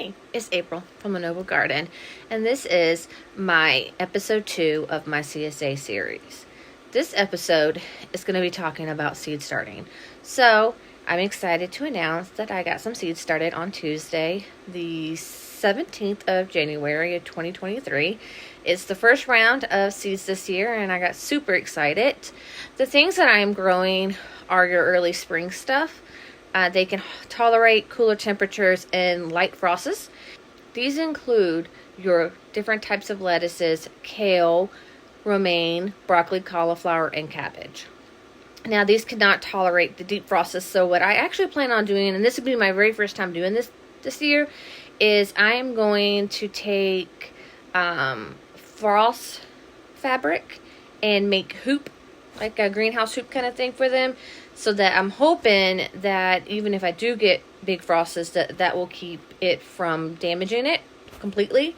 Hey, it's April from A Noble Garden, and this is my episode 2 of my CSA series. This episode is going to be talking about seed starting. So, I'm excited to announce that I got some seeds started on Tuesday, the 17th of January of 2023. It's the first round of seeds this year, and I got super excited. The things that I am growing are your early spring stuff. They can tolerate cooler temperatures and light frosts. These include your different types of lettuces, kale, romaine, broccoli, cauliflower, and cabbage. Now, these cannot tolerate the deep frosts, so what I actually plan on doing, and this will be my very first time doing this year, is I am going to take frost fabric and make hoop, like a greenhouse hoop kind of thing for them, so that I'm hoping that even if I do get big frosts, that will keep it from damaging it completely.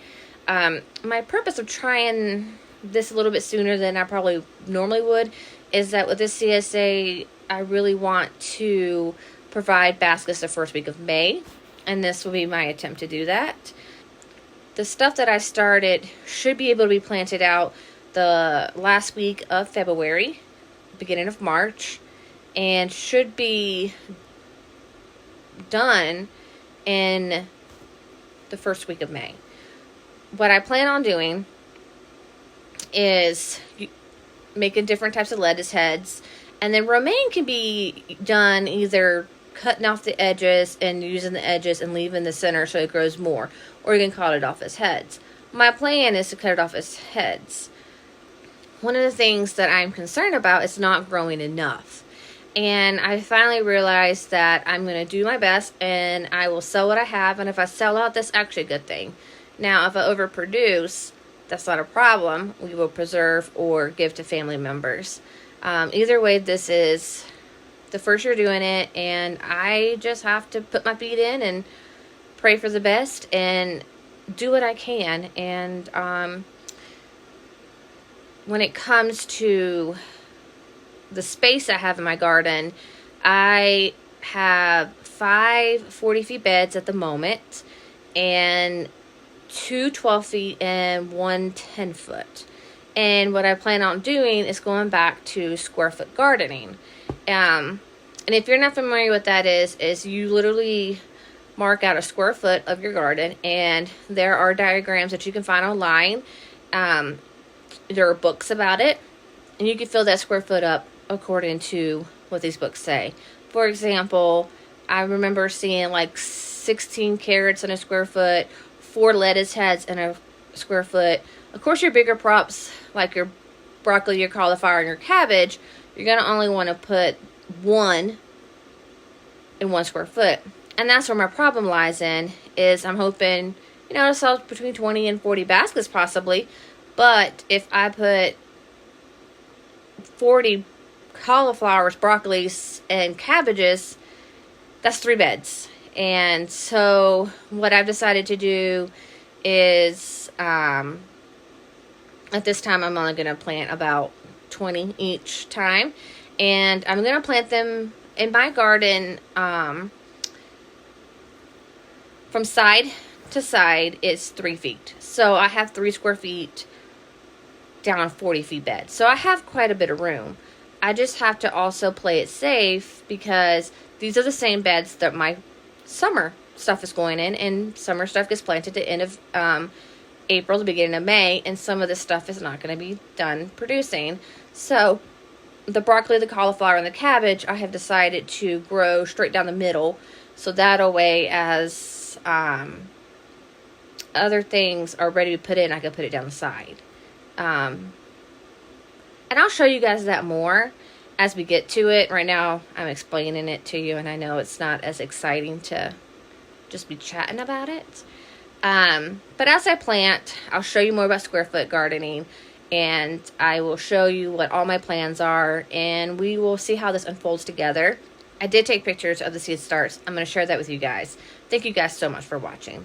My purpose of trying this a little bit sooner than I probably normally would is that with this CSA, I really want to provide baskets the first week of May, and this will be my attempt to do that. The stuff that I started should be able to be planted out the last week of February, beginning of March, and should be done in the first week of May. What I plan on doing is making different types of lettuce heads, and then romaine can be done either cutting off the edges and using the edges and leaving the center so it grows more, or you can cut it off as heads. My plan is to cut it off as heads. One of the things that I'm concerned about is not growing enough. And I finally realized that I'm going to do my best and I will sell what I have. And if I sell out, that's actually a good thing. Now, if I overproduce, that's not a problem. We will preserve or give to family members. Either way, this is the first year doing it. And I just have to put my feet in and pray for the best and do what I can. And when it comes to the space I have in my garden, I have 5 40-feet beds at the moment, and 2 12-feet and 1 10-foot. And what I plan on doing is going back to square foot gardening. And if you're not familiar with that is you literally mark out a square foot of your garden, and there are diagrams that you can find online. There are books about it, and you can fill that square foot up according to what these books say. For example, I remember seeing like 16 carrots in a square foot, 4 lettuce heads in a square foot. Of course, your bigger props like your broccoli, your cauliflower, and your cabbage, you're going to only want to put 1 in 1 square foot. And that's where my problem lies in, is I'm hoping, to sell between 20 and 40 baskets possibly. But if I put 40 cauliflowers, broccolis, and cabbages, that's 3 beds. And so what I've decided to do is, at this time, I'm only going to plant about 20 each time. And I'm going to plant them in my garden from side to side. It's 3 feet. So I have 3 square feet down 40-feet bed. So I have quite a bit of room. I just have to also play it safe because these are the same beds that my summer stuff is going in, and summer stuff gets planted at the end of April, the beginning of May, and some of this stuff is not going to be done producing. So the broccoli, the cauliflower, and the cabbage, I have decided to grow straight down the middle, so that way as other things are ready to put in, I can put it down the side. And I'll show you guys that more as we get to it. Right now, I'm explaining it to you, and I know it's not as exciting to just be chatting about it. But as I plant, I'll show you more about square foot gardening, and I will show you what all my plans are, and we will see how this unfolds together. I did take pictures of the seed starts. I'm going to share that with you guys. Thank you guys so much for watching.